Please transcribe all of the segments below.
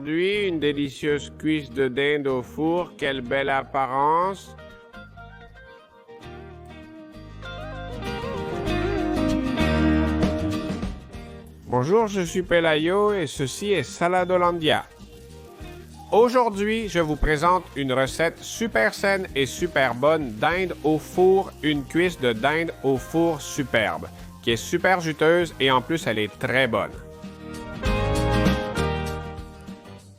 aujourd'hui, une délicieuse cuisse de dinde au four. Quelle belle apparence! Bonjour, je suis Pelayo et ceci est Saladolandia. Aujourd'hui, je vous présente une recette super saine et super bonne dinde au four, une cuisse de dinde au four superbe, qui est super juteuse et en plus elle est très bonne.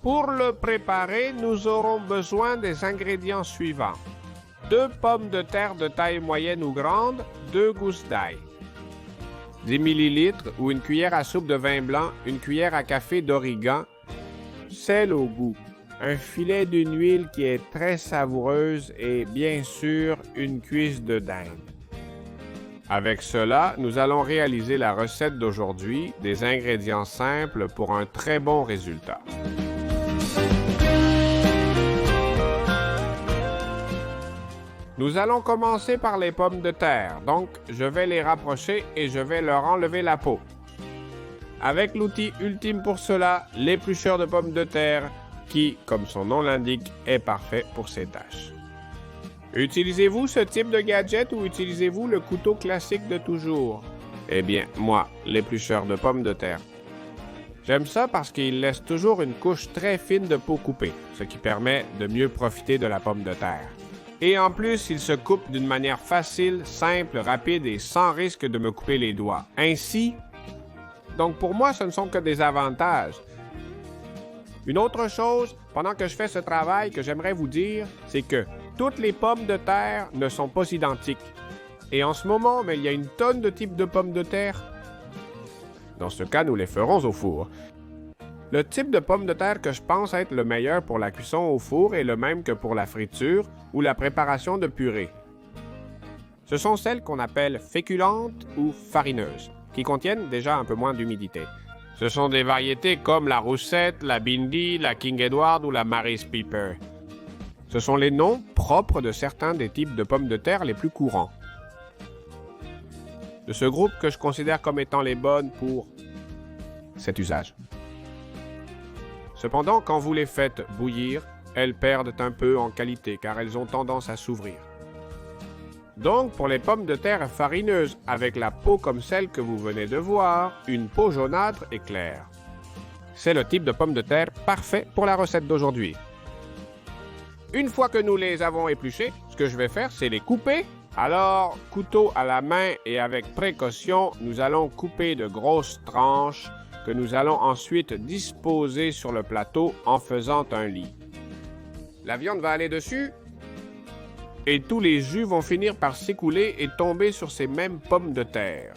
Pour le préparer, nous aurons besoin des ingrédients suivants. 2 pommes de terre de taille moyenne ou grande, 2 gousses d'ail. 10 ml ou une cuillère à soupe de vin blanc, une cuillère à café d'origan, sel au goût, un filet d'une huile qui est très savoureuse et bien sûr une cuisse de dinde. Avec cela, nous allons réaliser la recette d'aujourd'hui, des ingrédients simples pour un très bon résultat. Nous allons commencer par les pommes de terre, donc je vais les rapprocher et je vais leur enlever la peau. Avec l'outil ultime pour cela, l'éplucheur de pommes de terre, qui, comme son nom l'indique, est parfait pour ces tâches. Utilisez-vous ce type de gadget ou utilisez-vous le couteau classique de toujours? Eh bien, moi, l'éplucheur de pommes de terre. J'aime ça parce qu'il laisse toujours une couche très fine de peau coupée, ce qui permet de mieux profiter de la pomme de terre. Et en plus, il se coupe d'une manière facile, simple, rapide et sans risque de me couper les doigts. Ainsi, donc pour moi, ce ne sont que des avantages. Une autre chose, pendant que je fais ce travail, que j'aimerais vous dire, c'est que toutes les pommes de terre ne sont pas identiques. Et en ce moment, il y a une tonne de types de pommes de terre. Dans ce cas, nous les ferons au four. Le type de pomme de terre que je pense être le meilleur pour la cuisson au four est le même que pour la friture ou la préparation de purée. Ce sont celles qu'on appelle féculentes ou farineuses, qui contiennent déjà un peu moins d'humidité. Ce sont des variétés comme la roussette, la bindi, la King Edward ou la Mary's Pepper. Ce sont les noms propres de certains des types de pommes de terre les plus courants. De ce groupe que je considère comme étant les bonnes pour cet usage. Cependant, quand vous les faites bouillir, elles perdent un peu en qualité car elles ont tendance à s'ouvrir. Donc, pour les pommes de terre farineuses avec la peau comme celle que vous venez de voir, une peau jaunâtre et claire. C'est le type de pomme de terre parfait pour la recette d'aujourd'hui. Une fois que nous les avons épluchées, ce que je vais faire, c'est les couper. Alors, couteau à la main et avec précaution, nous allons couper de grosses tranches que nous allons ensuite disposer sur le plateau en faisant un lit. La viande va aller dessus et tous les jus vont finir par s'écouler et tomber sur ces mêmes pommes de terre.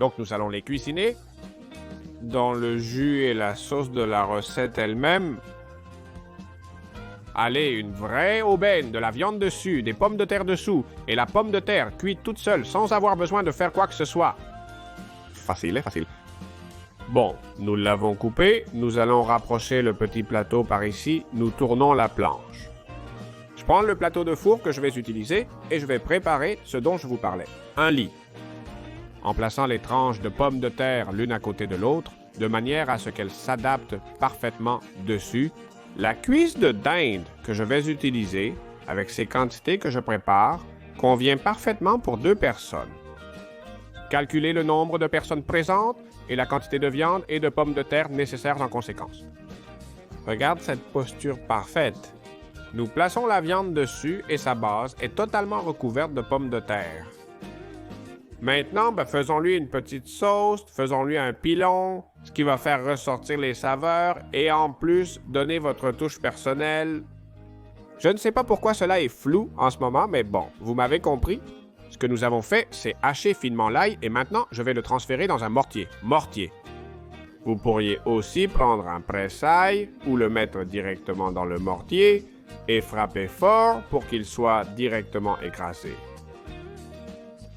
Donc nous allons les cuisiner dans le jus et la sauce de la recette elle-même. Allez, une vraie aubaine, de la viande dessus, des pommes de terre dessous et la pomme de terre cuite toute seule sans avoir besoin de faire quoi que ce soit. Facile, facile. Bon, nous l'avons coupé, nous allons rapprocher le petit plateau par ici, nous tournons la planche. Je prends le plateau de four que je vais utiliser et je vais préparer ce dont je vous parlais, un lit. En plaçant les tranches de pommes de terre l'une à côté de l'autre, de manière à ce qu'elles s'adaptent parfaitement dessus, la cuisse de dinde que je vais utiliser, avec ces quantités que je prépare, convient parfaitement pour 2 personnes. Calculez le nombre de personnes présentes et la quantité de viande et de pommes de terre nécessaires en conséquence. Regarde cette posture parfaite. Nous plaçons la viande dessus et sa base est totalement recouverte de pommes de terre. Maintenant, faisons-lui une petite sauce, faisons-lui un pilon, ce qui va faire ressortir les saveurs et en plus donner votre touche personnelle. Je ne sais pas pourquoi cela est flou en ce moment, mais bon, vous m'avez compris. Ce que nous avons fait, c'est hacher finement l'ail et maintenant, je vais le transférer dans un mortier. Mortier. Vous pourriez aussi prendre un presse-ail ou le mettre directement dans le mortier et frapper fort pour qu'il soit directement écrasé.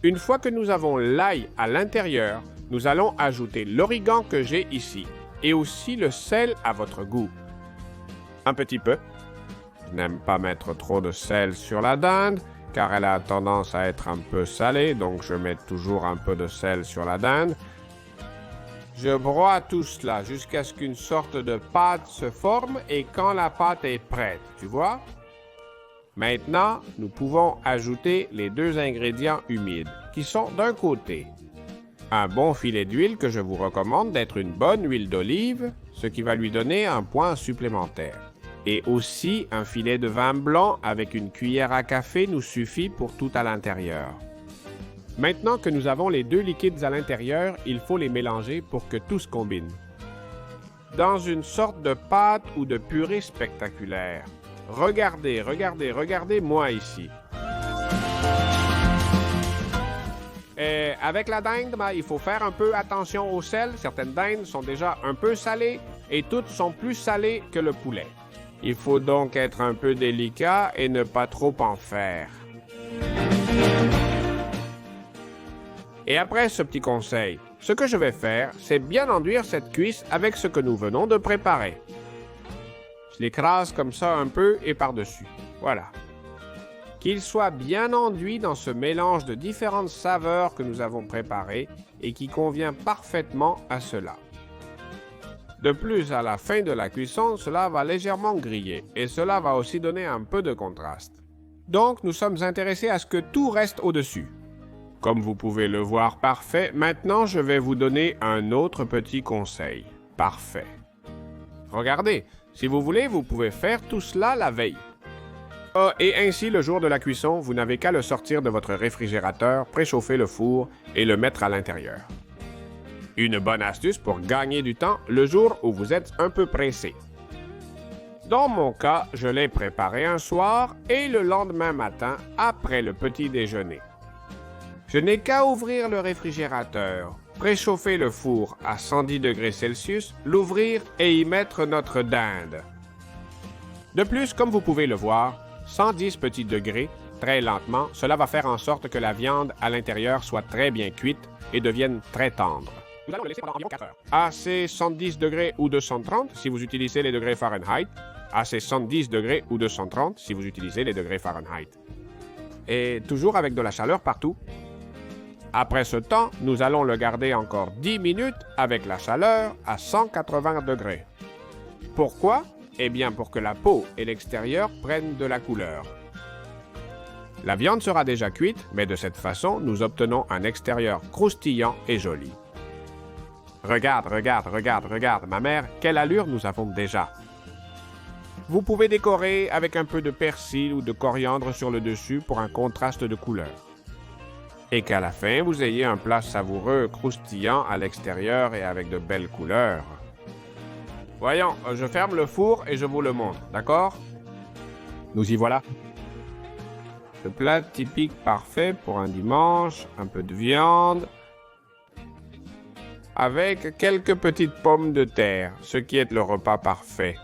Une fois que nous avons l'ail à l'intérieur, nous allons ajouter l'origan que j'ai ici et aussi le sel à votre goût. Un petit peu. Je n'aime pas mettre trop de sel sur la dinde, car elle a tendance à être un peu salée, donc je mets toujours un peu de sel sur la dinde. Je broie tout cela jusqu'à ce qu'une sorte de pâte se forme et quand la pâte est prête, tu vois? Maintenant, nous pouvons ajouter les 2 ingrédients humides, qui sont d'un côté un bon filet d'huile que je vous recommande d'être une bonne huile d'olive, ce qui va lui donner un point supplémentaire. Et aussi un filet de vin blanc avec une cuillère à café nous suffit pour tout à l'intérieur. Maintenant que nous avons les 2 liquides à l'intérieur, il faut les mélanger pour que tout se combine. Dans une sorte de pâte ou de purée spectaculaire. Regardez, regardez, regardez-moi ici. Et avec la dinde, il faut faire un peu attention au sel. Certaines dindes sont déjà un peu salées et toutes sont plus salées que le poulet. Il faut donc être un peu délicat et ne pas trop en faire. Et après ce petit conseil, ce que je vais faire, c'est bien enduire cette cuisse avec ce que nous venons de préparer. Je l'écrase comme ça un peu et par-dessus. Voilà. Qu'il soit bien enduit dans ce mélange de différentes saveurs que nous avons préparé et qui convient parfaitement à cela. De plus, à la fin de la cuisson, cela va légèrement griller et cela va aussi donner un peu de contraste. Donc, nous sommes intéressés à ce que tout reste au-dessus. Comme vous pouvez le voir parfait, maintenant je vais vous donner un autre petit conseil. Parfait. Regardez, si vous voulez, vous pouvez faire tout cela la veille. Et ainsi, le jour de la cuisson, vous n'avez qu'à le sortir de votre réfrigérateur, préchauffer le four et le mettre à l'intérieur. Une bonne astuce pour gagner du temps le jour où vous êtes un peu pressé. Dans mon cas, je l'ai préparé un soir et le lendemain matin, après le petit déjeuner. Je n'ai qu'à ouvrir le réfrigérateur, préchauffer le four à 110 degrés Celsius, l'ouvrir et y mettre notre dinde. De plus, comme vous pouvez le voir, 110 petits degrés, très lentement, cela va faire en sorte que la viande à l'intérieur soit très bien cuite et devienne très tendre. Nous allons le laisser pendant environ 4 heures. À ces 110 degrés ou 230 si vous utilisez les degrés Fahrenheit. À ces 110 degrés ou 230 si vous utilisez les degrés Fahrenheit. Et toujours avec de la chaleur partout. Après ce temps, nous allons le garder encore 10 minutes avec la chaleur à 180 degrés. Pourquoi? Eh bien, pour que la peau et l'extérieur prennent de la couleur. La viande sera déjà cuite, mais de cette façon, nous obtenons un extérieur croustillant et joli. Regarde, regarde, regarde, regarde, ma mère, quelle allure nous avons déjà. Vous pouvez décorer avec un peu de persil ou de coriandre sur le dessus pour un contraste de couleur. Et qu'à la fin, vous ayez un plat savoureux, croustillant à l'extérieur et avec de belles couleurs. Voyons, je ferme le four et je vous le montre, d'accord? Nous y voilà. Le plat typique parfait pour un dimanche, un peu de viande, avec quelques petites pommes de terre, ce qui est le repas parfait.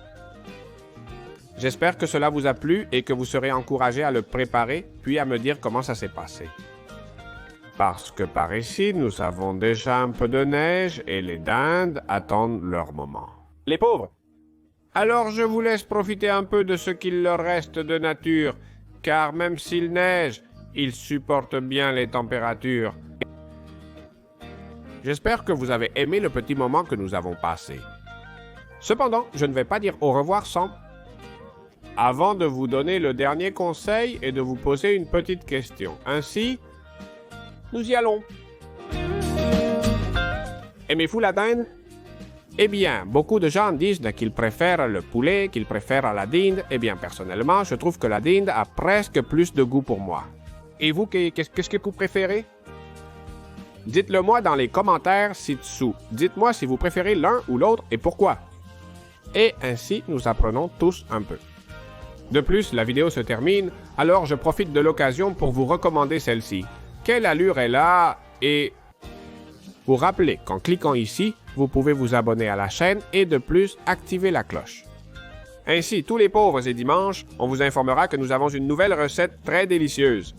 J'espère que cela vous a plu et que vous serez encouragé à le préparer, puis à me dire comment ça s'est passé. Parce que par ici, nous avons déjà un peu de neige et les dindes attendent leur moment. Les pauvres! Alors je vous laisse profiter un peu de ce qu'il leur reste de nature, car même s'il neige, ils supportent bien les températures. J'espère que vous avez aimé le petit moment que nous avons passé. Cependant, je ne vais pas dire au revoir sans... Avant de vous donner le dernier conseil et de vous poser une petite question. Ainsi, nous y allons. Aimez-vous la dinde? Eh bien, beaucoup de gens disent qu'ils préfèrent le poulet, qu'ils préfèrent la dinde. Eh bien, personnellement, je trouve que la dinde a presque plus de goût pour moi. Et vous, qu'est-ce que vous préférez? Dites-le moi dans les commentaires ci-dessous. Dites-moi si vous préférez l'un ou l'autre et pourquoi. Et ainsi, nous apprenons tous un peu. De plus, la vidéo se termine, alors je profite de l'occasion pour vous recommander celle-ci. Quelle allure elle a et... Vous rappelez qu'en cliquant ici, vous pouvez vous abonner à la chaîne et de plus activer la cloche. Ainsi, tous les pauvres et dimanches, on vous informera que nous avons une nouvelle recette très délicieuse.